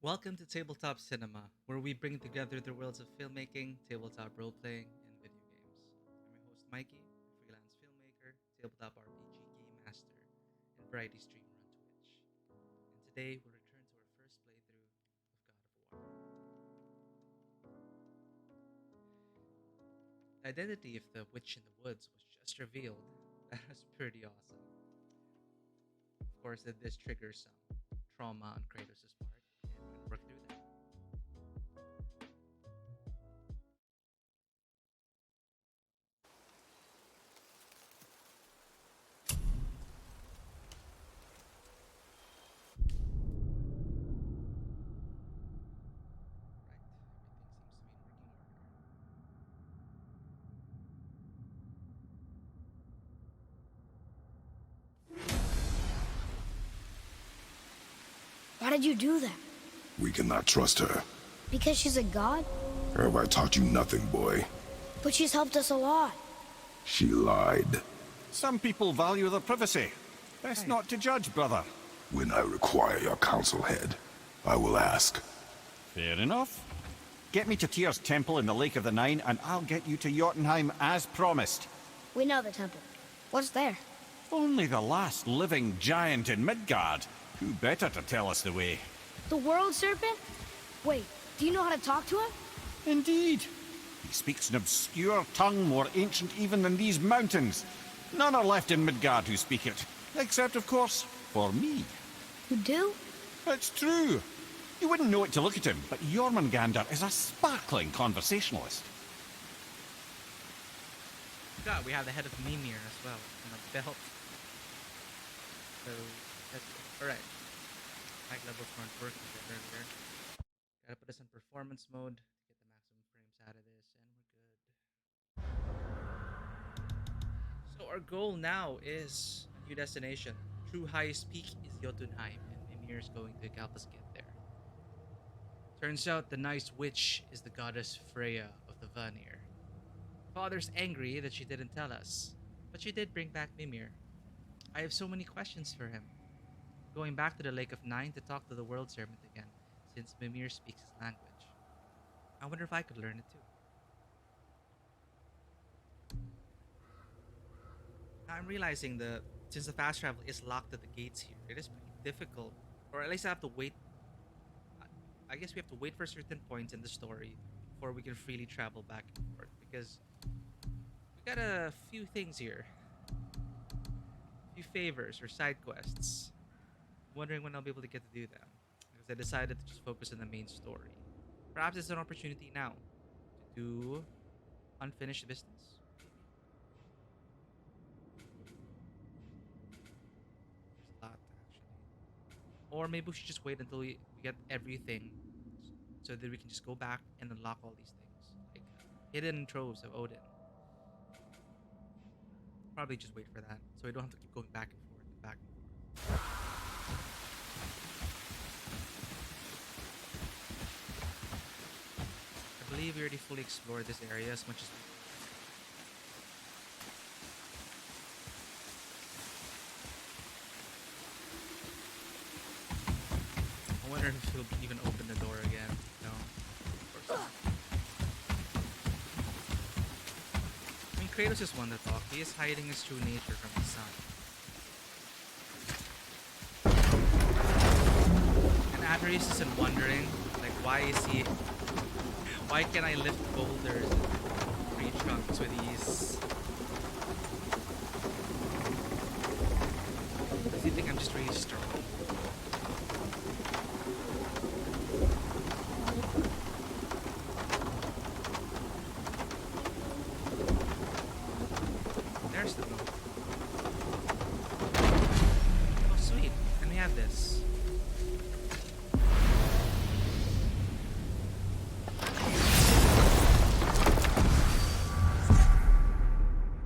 Welcome to Tabletop Cinema, where we bring together the worlds of filmmaking, tabletop role playing, and video games. I'm your host, Mikey, freelance filmmaker, tabletop RPG game master, and variety streamer on Twitch. And today we'll return to our first playthrough of God of War. The identity of the witch in the woods was just revealed. That was pretty awesome. Of course, this triggers some trauma on Kratos' part, and we're gonna work through that. Right, everything seems to be in working order. Why did you do that? We cannot trust her. Because she's a god? Have I taught you nothing, boy? But she's helped us a lot. She lied. Some people value their privacy. Best not to judge, brother. When I require your council head, I will ask. Fair enough. Get me to Tyr's temple in the Lake of the Nine, and I'll get you to Jotunheim as promised. We know the temple. What's there? Only the last living giant in Midgard. Who better to tell us the way? The world serpent? Wait, do you know how to talk to him? Indeed. He speaks an obscure tongue more ancient even than these mountains. None are left in Midgard who speak it. Except, of course, for me. You do? It's true. You wouldn't know it to look at him, but Jormungandr is a sparkling conversationalist. God, we have the head of Mimir as well, on the belt. So, that's good. Alright. Mic levels weren't working there earlier. Gotta put us in performance mode to get the maximum frames out of this, and we're good. So our goal now is a new destination. True highest peak is Jotunheim, and Mimir is going to help us get there. Turns out the nice witch is the goddess Freya of the Vanir. Father's angry that she didn't tell us, but she did bring back Mimir. I have so many questions for him. Going back to the Lake of Nine to talk to the world servant again, since Mimir speaks his language. I wonder if I could learn it too. Now I'm realizing that since the fast travel is locked at the gates here, it is pretty difficult, or at least I have to wait. I guess we have to wait for certain points in the story before we can freely travel back and forth, because we got a few things here. A few favors or side quests. I'm wondering when I'll be able to get to do them, because I decided to just focus on the main story. Perhaps it's an opportunity now to do unfinished business. There's a lot, actually. Or maybe we should just wait until we get everything so that we can just go back and unlock all these things. Like hidden troves of Odin. Probably just wait for that so I don't have to keep going back and forth and back and forth. I believe we already fully explored this area as much as we could. I wonder if he'll even open the door again. No. Of course not. I mean, Kratos is one to talk. He is hiding his true nature from his son. And Atreus isn't wondering, like, why is he... Why can I lift boulders and tree trunks with ease? Does he think I'm just really strong? There's the boat. Oh, sweet. Let me have this.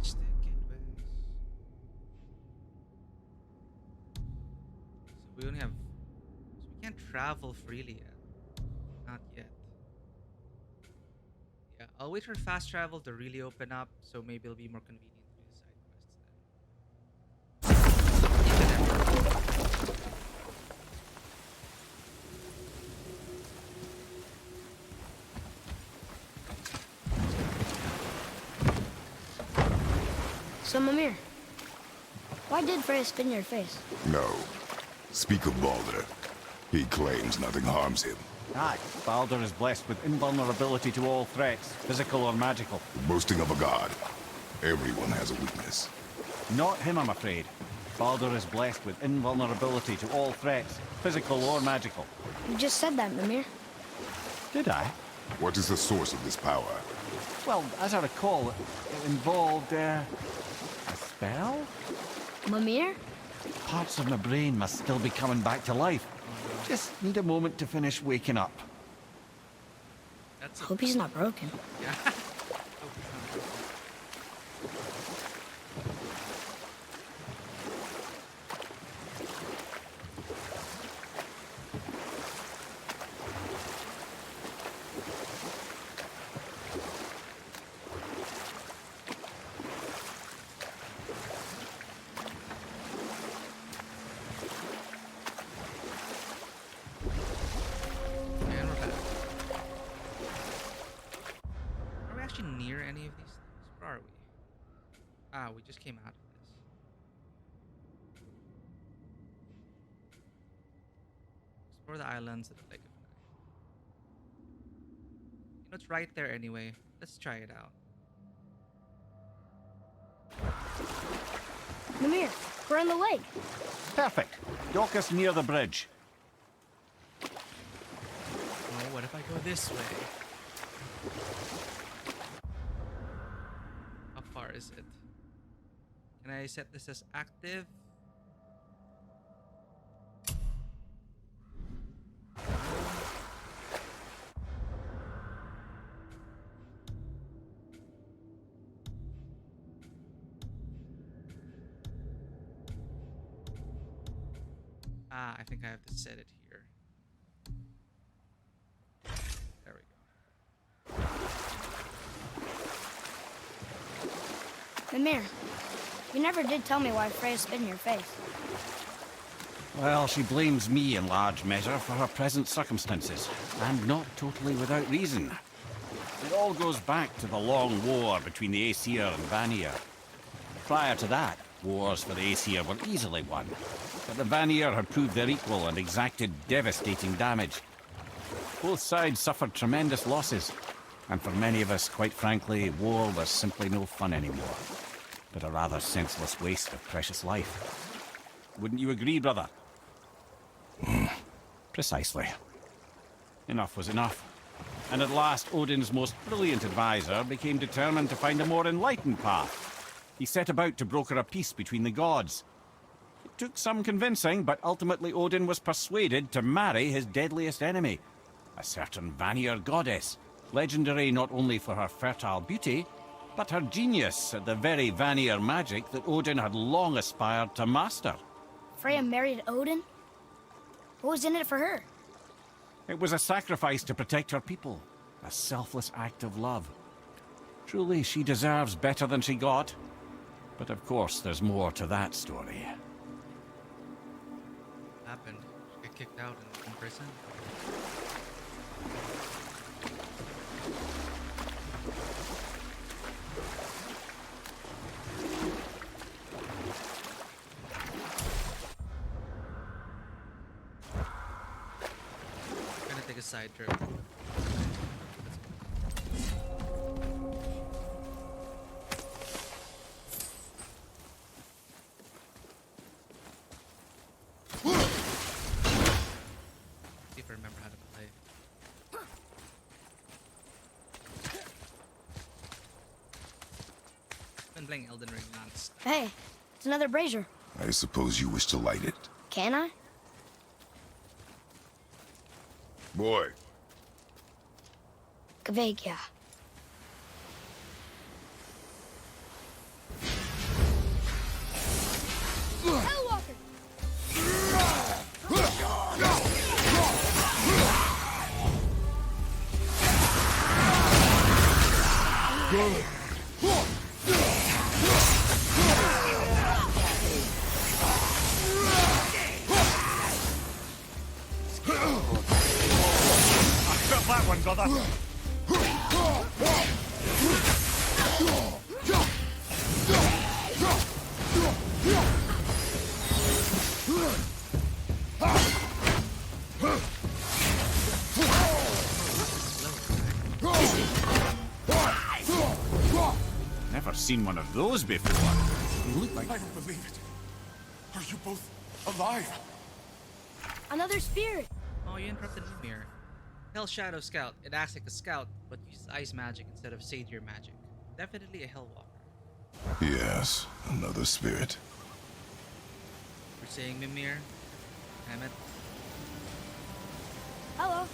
Stick it with. So we only have. So we can't travel freely yet. Not yet. Yeah, I'll wait for fast travel to really open up, so maybe it'll be more convenient to do the side quests then. Even if- So, Mimir, why did Freya spin your face? No. Speak of Baldur. He claims nothing harms him. Aye, Baldur is blessed with invulnerability to all threats, physical or magical. Boasting of a god. Everyone has a weakness. Not him, I'm afraid. Baldur is blessed with invulnerability to all threats, physical or magical. You just said that, Mimir. Did I? What is the source of this power? Well, as I recall, it involved, a spell? Mimir? Parts of my brain must still be coming back to life. Just need a moment to finish waking up. That's Hope he's not broken. yeah. And we're back. Are we actually near any of these things? Where are we? Ah, we just came out of this. Explore the islands at the Lake of Night. You know, it's right there anyway. Let's try it out. Mimir, we're in the lake. Perfect. Dock us near the bridge. Oh, what if I go this way? How far is it? Can I set this as active? Ah, I think I have to set it here. There we go. Mimir, you never did tell me why Freya spit in your face. Well, she blames me in large measure for her present circumstances, and not totally without reason. It all goes back to the long war between the Aesir and Vanir. Prior to that, wars for the Aesir were easily won, but the Vanir had proved their equal and exacted devastating damage. Both sides suffered tremendous losses, and for many of us, quite frankly, war was simply no fun anymore, but a rather senseless waste of precious life. Wouldn't you agree, brother? Precisely. Enough was enough. And at last, Odin's most brilliant advisor became determined to find a more enlightened path. He set about to broker a peace between the gods. It took some convincing, but ultimately Odin was persuaded to marry his deadliest enemy, a certain Vanir goddess, legendary not only for her fertile beauty, but her genius at the very Vanir magic that Odin had long aspired to master. Freya married Odin? What was in it for her? It was a sacrifice to protect her people, a selfless act of love. Truly, she deserves better than she got. But of course, there's more to that story. Happened. She got kicked out in prison. Gonna take a side trip. See if I remember how to play. Been playing Elden Ring non-stop. Hey, it's another brazier. I suppose you wish to light it. Can I? Boy, Kveikja. Hellwalker! Got that one, brother. seen one of those before. You look like... I don't believe it. Are you both alive? Another spirit. Oh, you interrupted Mimir. Hell Shadow Scout. It acts like a scout, but uses ice magic instead of satyr magic. Definitely a Hellwalker. Yes, another spirit. You're saying Mimir? Damn it. Hello.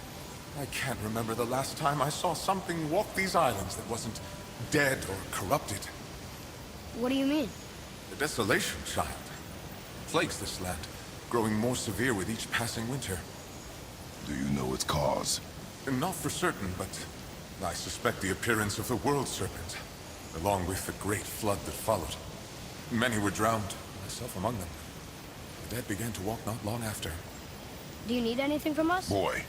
I can't remember the last time I saw something walk these islands that wasn't dead or corrupted. What do you mean? The desolation, child, plagues this land, growing more severe with each passing winter. Do you know its cause? Not for certain, but I suspect the appearance of the World Serpent, along with the great flood that followed. Many were drowned, myself among them. The dead began to walk not long after. Do you need anything from us? Boy,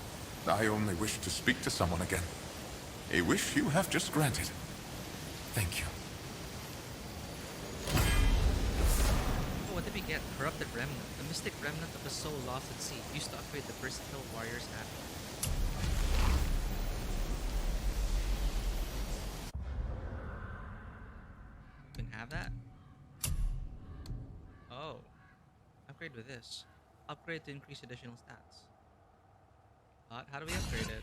I only wish to speak to someone again. A wish you have just granted. Thank you. Oh, what did we get? Corrupted Remnant. The mystic remnant of a soul lost at sea. Used to upgrade the versatile warrior's hat. You can have that? Oh. Upgrade with this. Upgrade to increase additional stats. How do we upgrade it?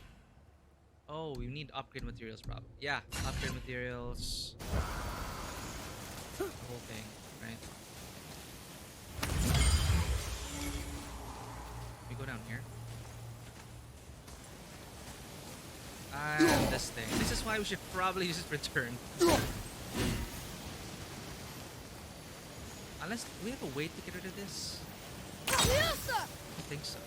Oh, we need upgrade materials probably. Yeah, upgrade materials. The whole thing, right? We go down here. And this thing. This is why we should probably use return. Unless, do we have a way to get rid of this? Yes, sir. I think so.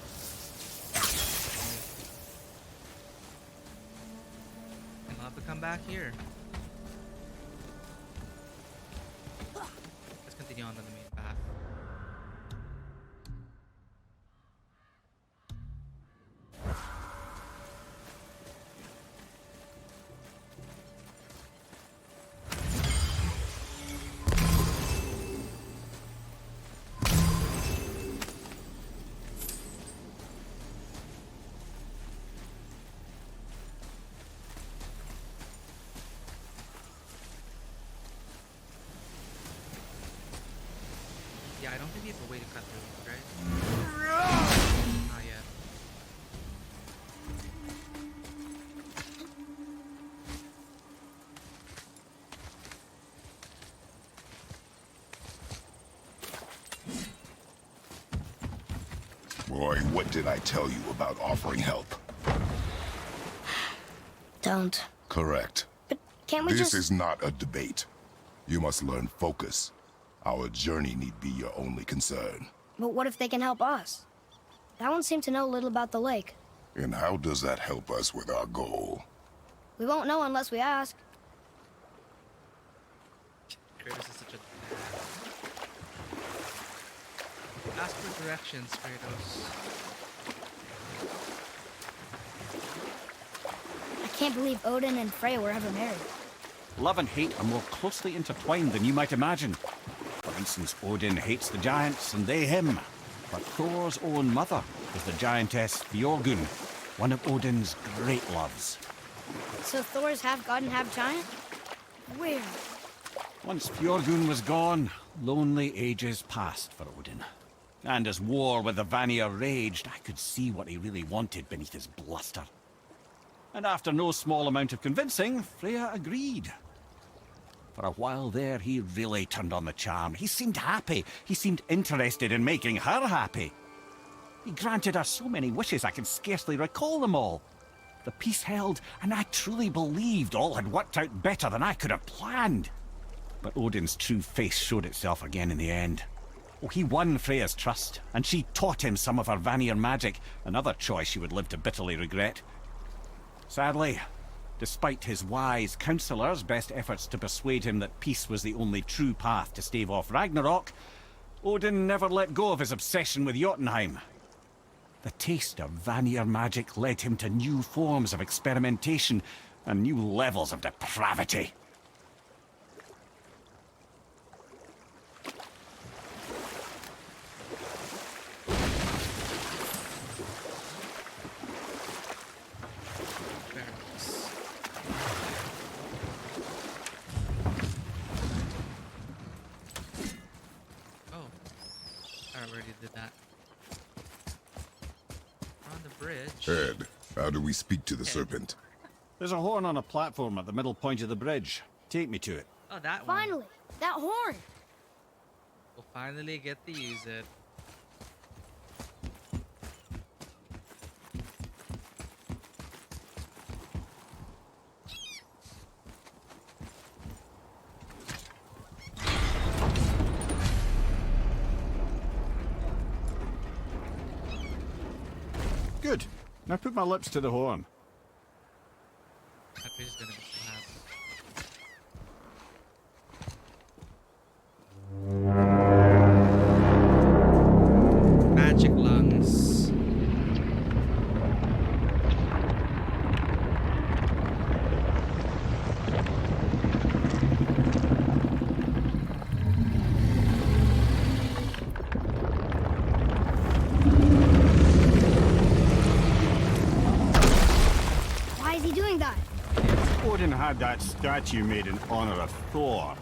And I'll have to come back here. Let's continue on to the main path. Yeah, I don't think we have a way to cut through, right? Not yet. Boy, what did I tell you about offering help? Don't. Correct. But can't we This just... is not a debate. You must learn focus. Our journey need be your only concern. But what if they can help us? That one seemed to know a little about the lake. And how does that help us with our goal? We won't know unless we ask. Kratos is such a dad. Ask for directions, Kratos. I can't believe Odin and Freya were ever married. Love and hate are more closely intertwined than you might imagine. For instance, Odin hates the giants and they him. But Thor's own mother is the giantess Fjorgun, one of Odin's great loves. So Thor's half god and half giant? Weird. Once Fjorgun was gone, lonely ages passed for Odin. And as war with the Vanir raged, I could see what he really wanted beneath his bluster. And after no small amount of convincing, Freya agreed. For a while there, he really turned on the charm. He seemed happy. He seemed interested in making her happy. He granted her so many wishes I can scarcely recall them all. The peace held, and I truly believed all had worked out better than I could have planned. But Odin's true face showed itself again in the end. Oh, he won Freya's trust, and she taught him some of her Vanir magic, another choice she would live to bitterly regret. Sadly, despite his wise counsellors' best efforts to persuade him that peace was the only true path to stave off Ragnarok, Odin never let go of his obsession with Jotunheim. The taste of Vanir magic led him to new forms of experimentation and new levels of depravity. bridge. Ed, how do we speak to the Ed. serpent? There's a horn on a platform at the middle point of the bridge. Take me to it. Oh, that one. Finally, that horn. We'll finally get to use it. Good. Now put my lips to the horn. That fish is gonna be so happy. Magic lungs. Why is he doing that? Odin had that statue made in honor of Thor.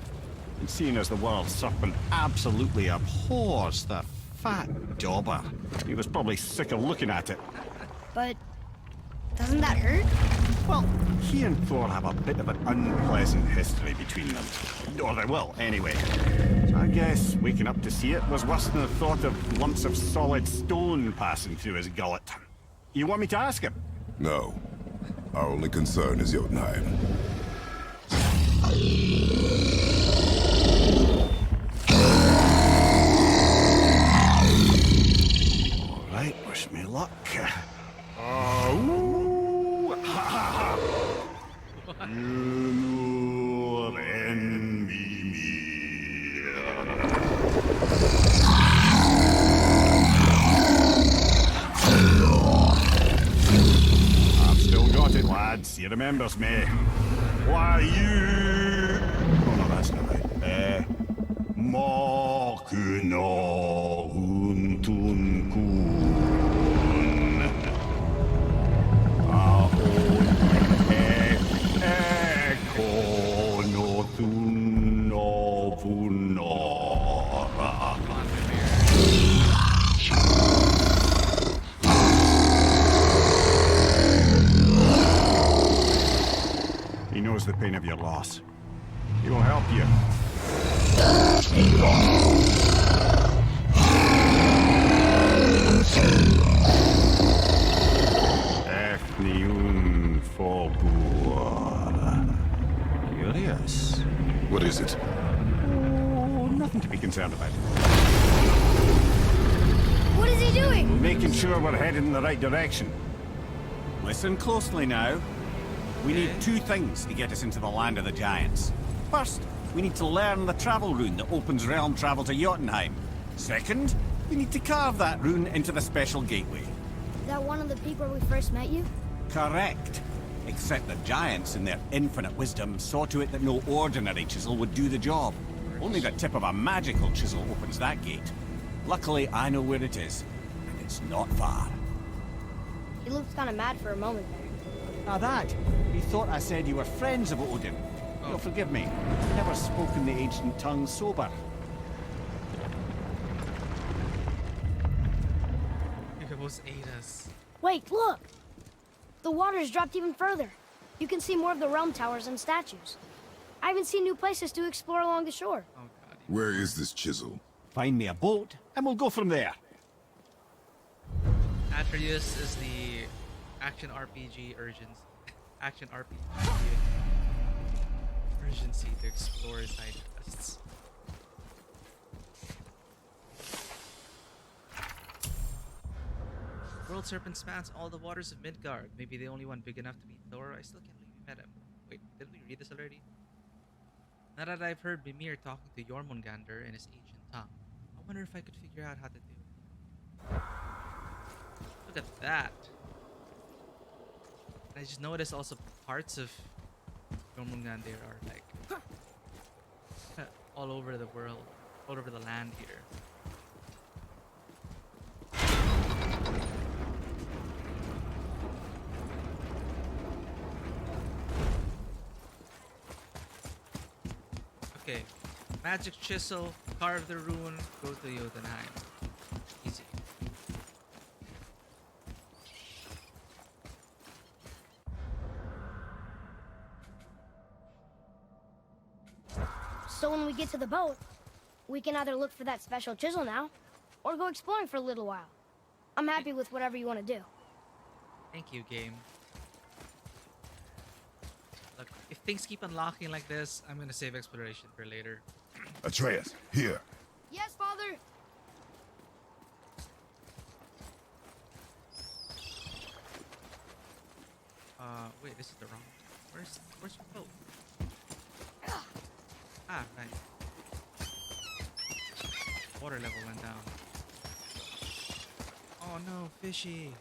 And seeing as the world serpent absolutely abhors the fat dauber, he was probably sick of looking at it. But doesn't that hurt? Well, he and Thor have a bit of an unpleasant history between them. Or they will, anyway. So I guess waking up to see it was worse than the thought of lumps of solid stone passing through his gullet. You want me to ask him? No. Our only concern is Jotunheim. All right, wish me luck. Ooh, ha, ha, ha. You envy me. I've still got it, lads. He remembers me. Why you? Oh no, that's not right. Mokuno huntun kun. Eko no thun no punora. He knows the pain of your loss. He will help you. Efniun Fogur. Curious. What is it? Oh, nothing to be concerned about. What is he doing? Making sure we're headed in the right direction. Listen closely now. We need two things to get us into the land of the giants. First, we need to learn the travel rune that opens realm travel to Jotunheim. Second, we need to carve that rune into the special gateway. Is that one of the peak where we first met you? Correct. Except the giants, in their infinite wisdom, saw to it that no ordinary chisel would do the job. Only the tip of a magical chisel opens that gate. Luckily, I know where it is, and it's not far. He looked kind of mad for a moment there. Now that, he thought I said you were friends of Odin. Oh. You'll forgive me. I've never spoken the ancient tongue sober. You almost ate us. Wait, look! The water's dropped even further. You can see more of the realm towers and statues. I even see new places to explore along the shore. Oh god. Where is this chisel? Find me a boat, and we'll go from there. Atreus is the action RPG urgency. Action RPG urgency to explore side quests. World Serpent spans all the waters of Midgard. Maybe the only one big enough to meet Thor. I still can't believe we met him. Wait, didn't we read this already? Now that I've heard Mimir talking to Jormungandr in his ancient tongue, I wonder if I could figure out how to do it. Look at that. I just noticed also parts of Jormungandr are like all over the world, all over the land here. Okay, magic chisel, carve the rune, go to Jotunheim. Easy. So when we get to the boat, we can either look for that special chisel now, or go exploring for a little while. I'm happy with whatever you want to do. Thank you, game. Look, if things keep unlocking like this, I'm gonna save exploration for later. Atreus, here. Yes, Father! Wait, this is the wrong. Where's your boat? Ah, right. Water level went down. Oh no, fishy.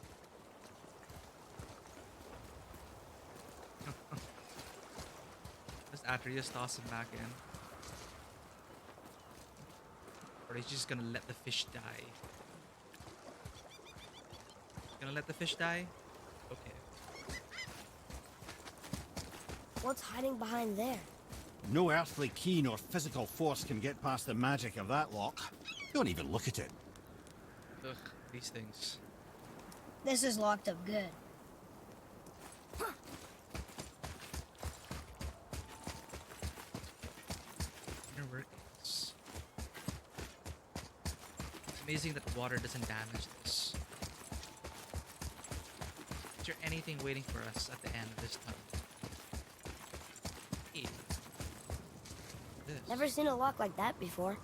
Does Atreus toss him back in? Or he's just gonna let the fish die? Gonna let the fish die? Okay. What's hiding behind there? No earthly key nor physical force can get past the magic of that lock. Don't even look at it. Ugh, these things. This is locked up good. Inner workings. It's amazing that water doesn't damage this. Is there anything waiting for us at the end of this tunnel? Hey. This. Never seen a lock like that before.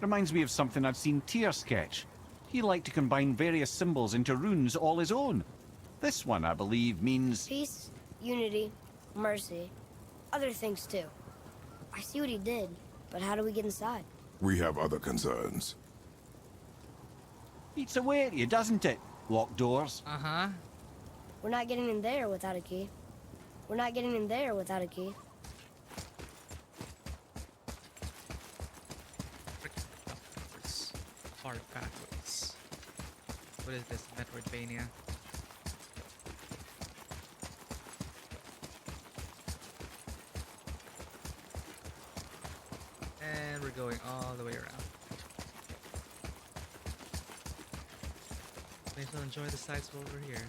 Reminds me of something I'd seen Tyr sketch. He liked to combine various symbols into runes all his own. This one, I believe, means... Peace, unity, mercy, other things too. I see what he did, but how do we get inside? We have other concerns. eats away at you, doesn't it? Locked doors. Uh-huh. We're not getting in there without a key. We're not getting in there without a key. Backwards. Hard backwards. What is this? Metroidvania? And we're going all the way around. May as well enjoy the sights while we're here.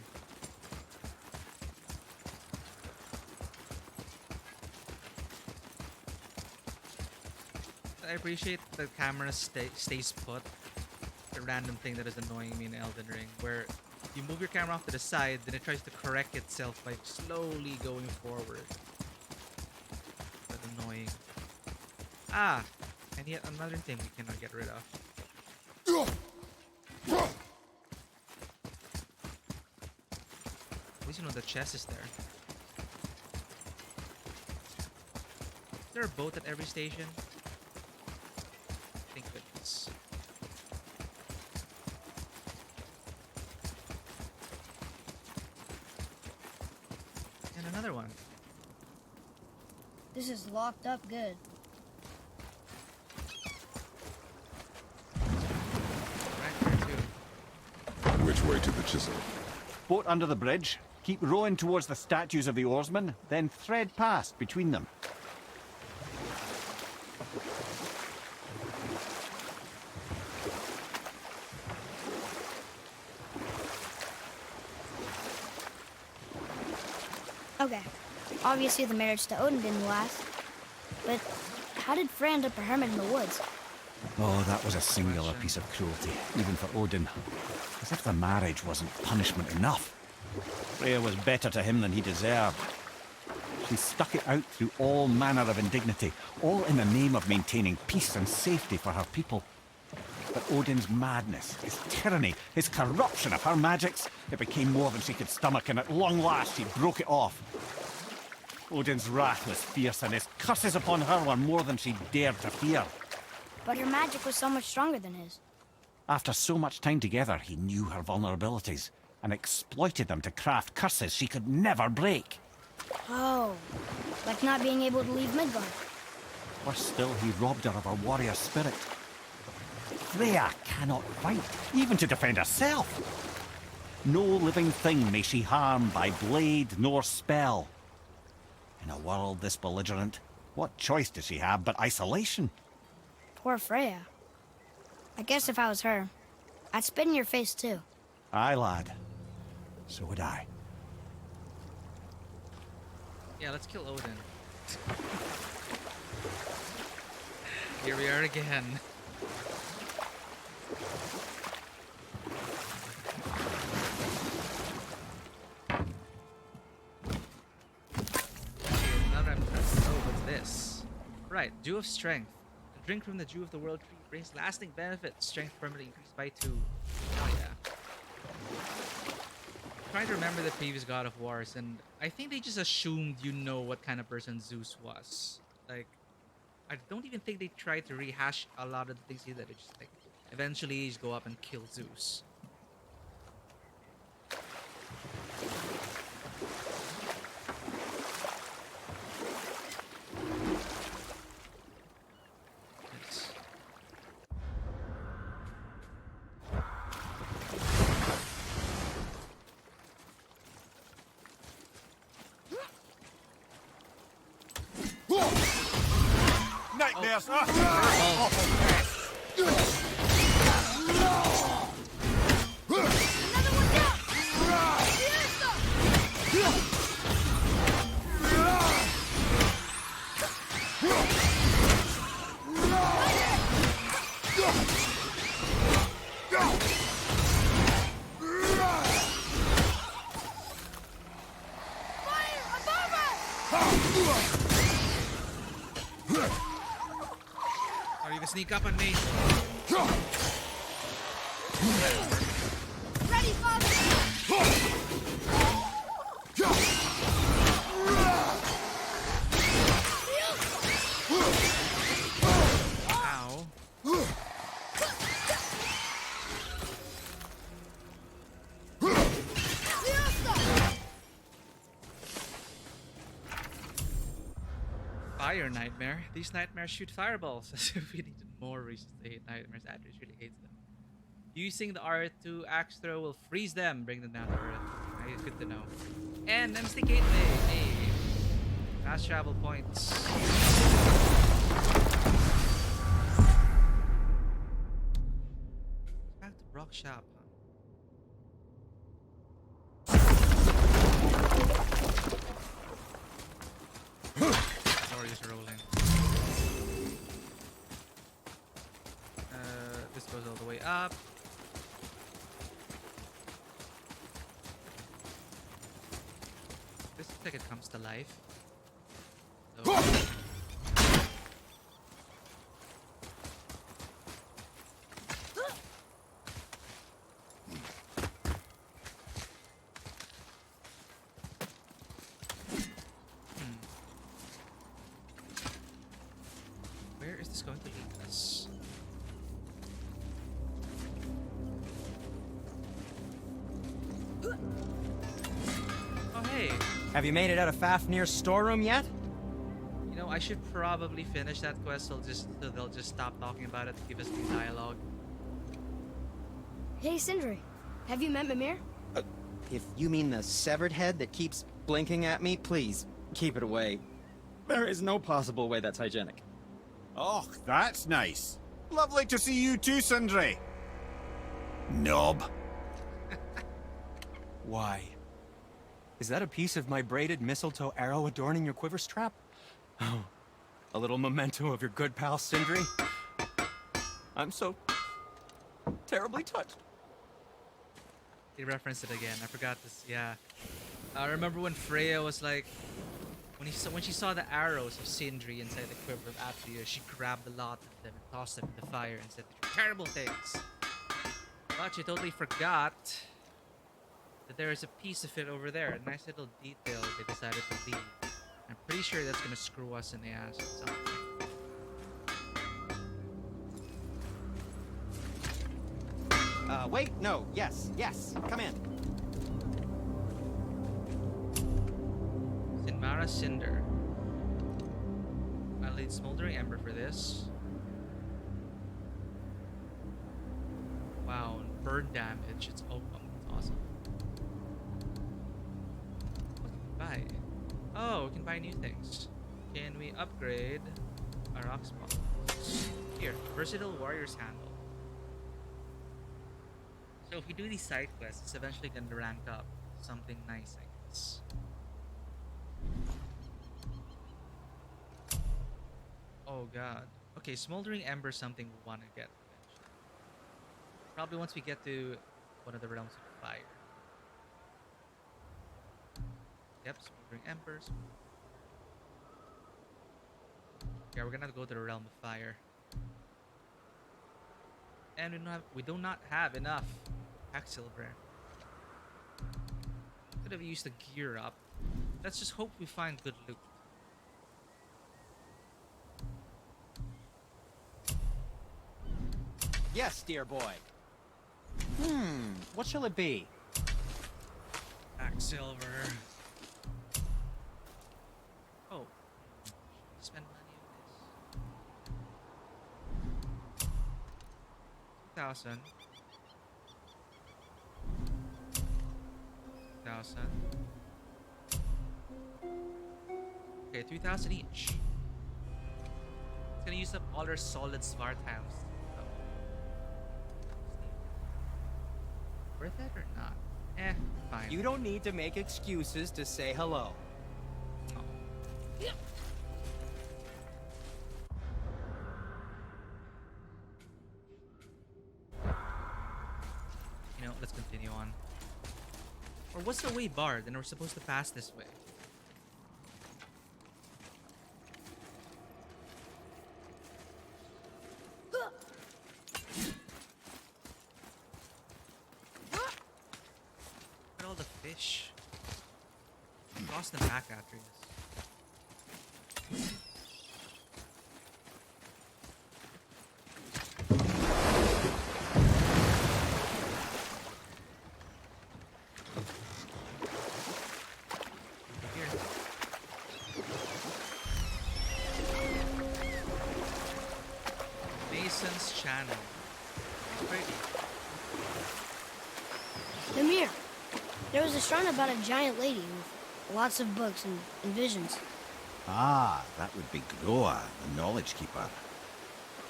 I appreciate the camera stays put. The random thing that is annoying me in Elden Ring, where you move your camera off to the side, then it tries to correct itself by slowly going forward. That's annoying. Ah! And yet another thing we cannot get rid of. At least you know the chest is there. Is there a boat at every station? Thank goodness. And another one. This is locked up good. Right there too. Which way to the chisel? Boat under the bridge. Keep rowing towards the statues of the oarsmen, then thread past between them. Okay. Obviously the marriage to Odin didn't last. But how did Frey end up a hermit in the woods? Oh, that was a singular piece of cruelty, even for Odin. As if the marriage wasn't punishment enough. Freya was better to him than he deserved. She stuck it out through all manner of indignity, all in the name of maintaining peace and safety for her people. But Odin's madness, his tyranny, his corruption of her magics, it became more than she could stomach, and at long last she broke it off. Odin's wrath was fierce, and his curses upon her were more than she dared to fear. But her magic was so much stronger than his. After so much time together, he knew her vulnerabilities and exploited them to craft curses she could never break. Oh, like not being able to leave Midgard. Worse still, he robbed her of her warrior spirit. Freya cannot fight, even to defend herself. No living thing may she harm by blade nor spell. In a world this belligerent, what choice does she have but isolation? Poor Freya. I guess if I was her, I'd spit in your face too. Aye, lad. So would I. Yeah, let's kill Odin. Here we are again. Oh, what's this? Right, Dew of Strength. A drink from the Dew of the World tree brings lasting benefits. Strength permanently increased by 2. Oh yeah. I'm trying to remember the previous God of Wars, and I think they just assumed you know what kind of person Zeus was. Like, I don't even think they tried to rehash a lot of the things he did. It's just like, eventually you just go up and kill Zeus. Yes. Nightmares! Are you gonna sneak up on me? Ready, Father! Ow. Fire Nightmare. These nightmares shoot fireballs, as if we needed more reasons to hate nightmares. Atlas really hates them. Using the R2 axe throw will freeze them, bring them down to earth. Right, good to know. And MC Gateway. Hey. Fast travel points. Back to Brock Shop, huh? Sorry, just rolling. This goes all the way up. This looks like it comes to life. So, where is this going to lead us? Oh, hey. Have you made it out of Fafnir's storeroom yet? You know, I should probably finish that quest so they'll just stop talking about it and give us new dialogue. Hey, Sindri. Have you met Mimir? If you mean the severed head that keeps blinking at me, please, keep it away. There is no possible way that's hygienic. Oh, that's nice. Lovely to see you too, Sindri. Knob. Why? Is that a piece of my braided mistletoe arrow adorning your quiver strap? Oh, a little memento of your good pal Sindri? I'm so terribly touched. They referenced it again. I forgot this. Yeah, I remember when Freya was like, when she saw the arrows of Sindri inside the quiver of Atreus, she grabbed a lot of them and tossed them in the fire and said terrible things. But she totally forgot that there is a piece of it over there, a nice little detail they decided to leave. I'm pretty sure that's gonna screw us in the ass or something. Wait, no, yes, come in. Sinmara Cinder. I'll need Smoldering Ember for this. Wow, and burn damage. It's oh, that's awesome. What can we buy? Oh, we can buy new things. Can we upgrade our Ox Balls? Here, Versatile Warrior's Handle. So if we do these side quests, it's eventually going to rank up something nice, I guess. Oh god. Okay, smoldering ember, something we want to get eventually. Probably once we get to one of the realms of fire. Yep, smoldering embers. Yeah, we're gonna go to the realm of fire. And we do not have enough hack silver. Could have used the gear up. Let's just hope we find good loot. Yes, dear boy. What shall it be? Hack silver. Oh, spend money on this. 2,000. 2,000. Okay, 3,000 each. It's gonna use up all our solid smart tiles. So, worth it or not? Eh, fine. You don't need to make excuses to say hello. Oh. Let's continue on. Or what's the way barred? And we're supposed to pass this way. Look at all the fish. Toss them back after this. Over here. Mason's Channel. Pretty. Ymir, there was a shrine about a giant lady with lots of books and visions. Ah, that would be Groa, the Knowledge Keeper.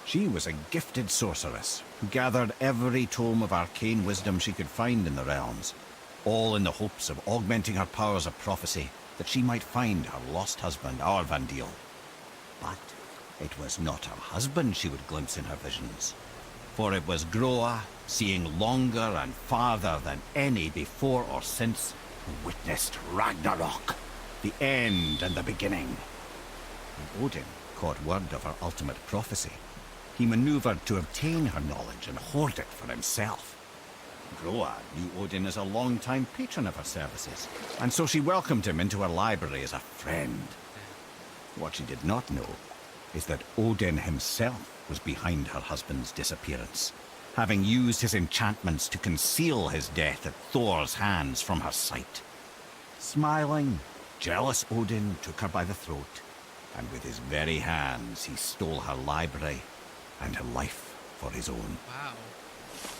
She was a gifted sorceress who gathered every tome of arcane wisdom she could find in the realms, all in the hopes of augmenting her powers of prophecy that she might find her lost husband, Arvandil. But it was not her husband she would glimpse in her visions, for it was Groa, seeing longer and farther than any before or since, who witnessed Ragnarok, the end and the beginning. When Odin caught word of her ultimate prophecy, he maneuvered to obtain her knowledge and hoard it for himself. Groa knew Odin as a long-time patron of her services, and so she welcomed him into her library as a friend. What she did not know is that Odin himself was behind her husband's disappearance, having used his enchantments to conceal his death at Thor's hands from her sight. Smiling, jealous Odin took her by the throat, and with his very hands he stole her library and her life for his own. Wow.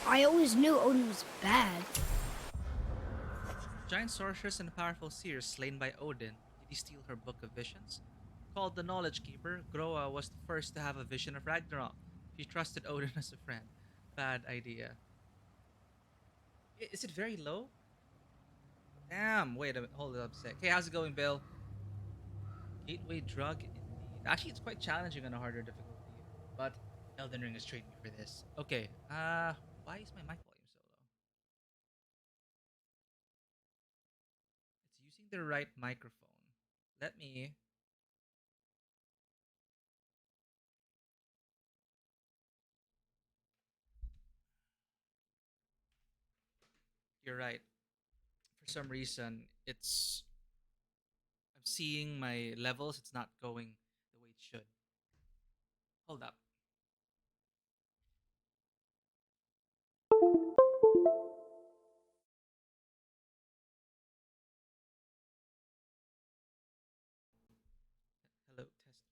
I always knew Odin was bad. Giant sorceress and a powerful seer slain by Odin. Did he steal her book of visions? Called the Knowledge Keeper, Groa was the first to have a vision of Ragnarok. She trusted Odin as a friend. Bad idea. Is it very low? Damn, wait a minute. Hold it up a sec. Hey, how's it going, Bill? Gateway drug indeed. Actually, it's quite challenging on a harder difficulty, but Elden Ring has trained me for this. Okay, why is my mic volume so low? It's using the right microphone. Let me... You're right. For some reason, I'm seeing my levels. It's not going the way it should. Hold up. Hello, test.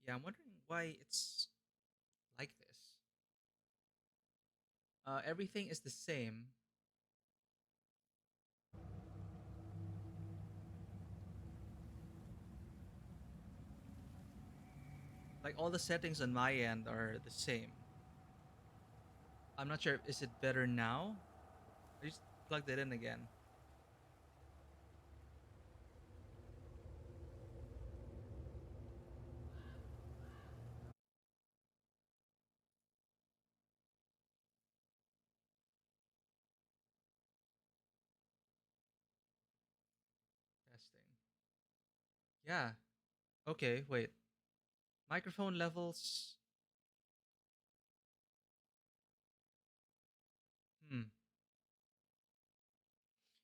Yeah, I'm wondering why it's like this. Everything is the same. Like all the settings on my end are the same. I'm not sure. Is it better now? I just plugged it in again. Testing. Yeah. Okay. Wait. Microphone levels. Hmm.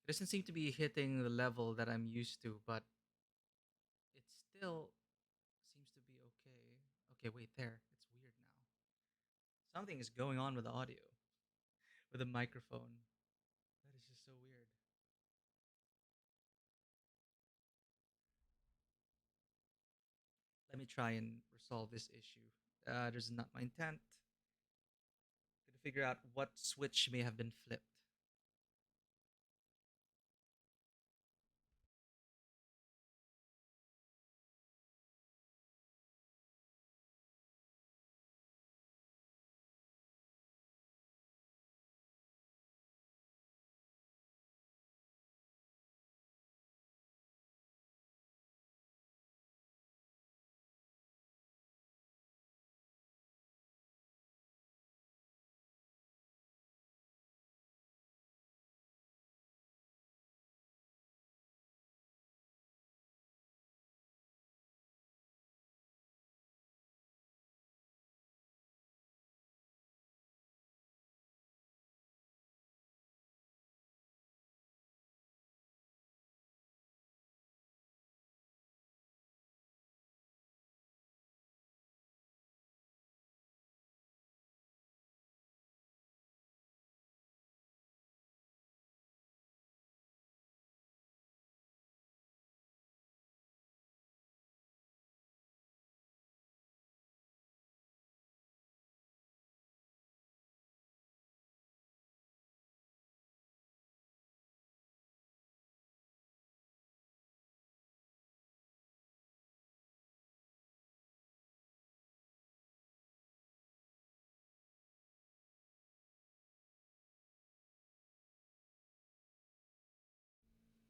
It doesn't seem to be hitting the level that I'm used to, but it still seems to be okay. Okay, wait there. It's weird now. Something is going on with the audio, with the microphone. That is just so weird. Let me try and resolve this issue. There's not my intent. Gonna figure out what switch may have been flipped.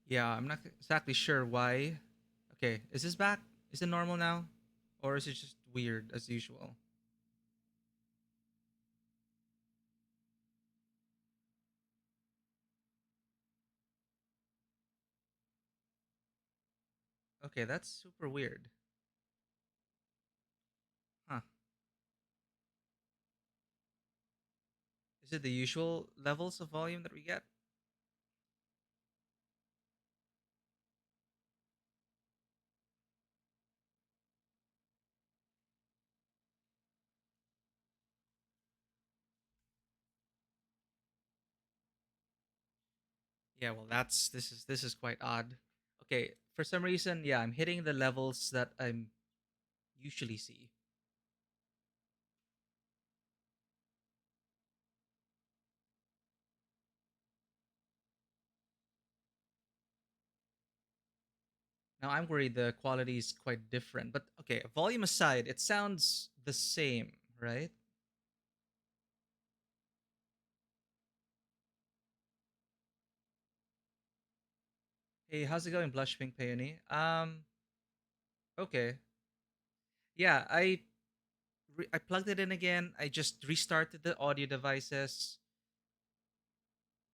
Yeah, I'm not exactly sure why. Okay, is this back? Is it normal now? Or is it just weird as usual? Okay, that's super weird. Huh. Is it the usual levels of volume that we get? Yeah, well this is quite odd. Okay, for some reason, yeah, I'm hitting the levels that I'm usually see. Now I'm worried the quality is quite different. But okay, volume aside, it sounds the same, right? Hey, how's it going, Blush Pink Peony? Okay. Yeah, I plugged it in again. I just restarted the audio devices.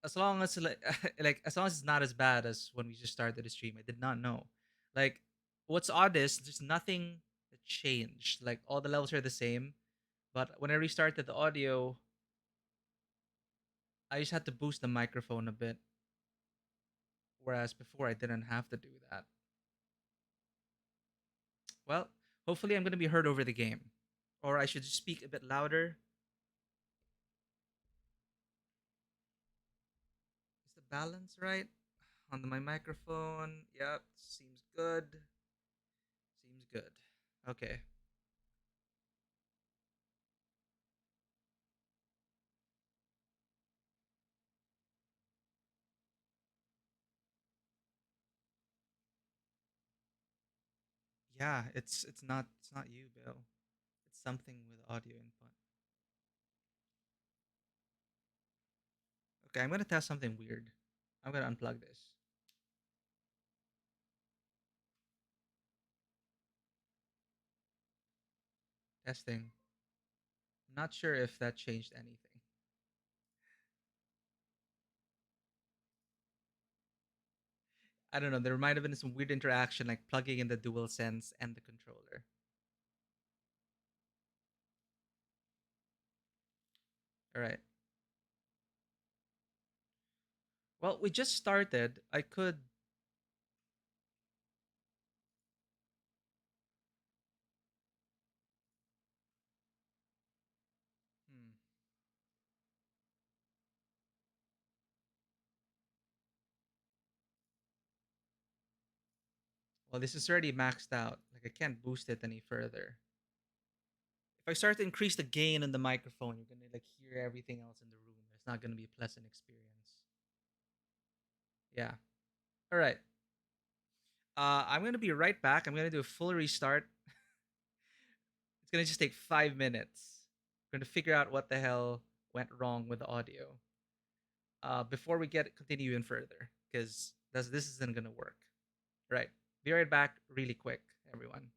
As long as like, like as long as it's not as bad as when we just started the stream, I did not know. Like, what's odd is there's nothing that changed. Like all the levels are the same, but when I restarted the audio, I just had to boost the microphone a bit, whereas before I didn't have to do that. Well, hopefully I'm gonna be heard over the game, or I should just speak a bit louder. Is the balance right on my microphone? Yep, seems good. Seems good. Okay. Yeah, it's not you, Bill. It's something with audio input. Okay, I'm gonna test something weird. I'm gonna unplug this. Testing. Not sure if that changed anything. I don't know. There might have been some weird interaction, like plugging in the dual sense and the controller. All right. Well, we just started. I could. Hmm. Well, this is already maxed out. Like I can't boost it any further. If I start to increase the gain on the microphone, you're gonna like hear everything else in the room. It's not gonna be a pleasant experience. Yeah. All right. I'm gonna be right back. I'm gonna do a full restart. It's gonna just take 5 minutes. We're gonna figure out what the hell went wrong with the audio. Before we get continue even further, because this isn't gonna work. Right. Be right back, really quick, everyone.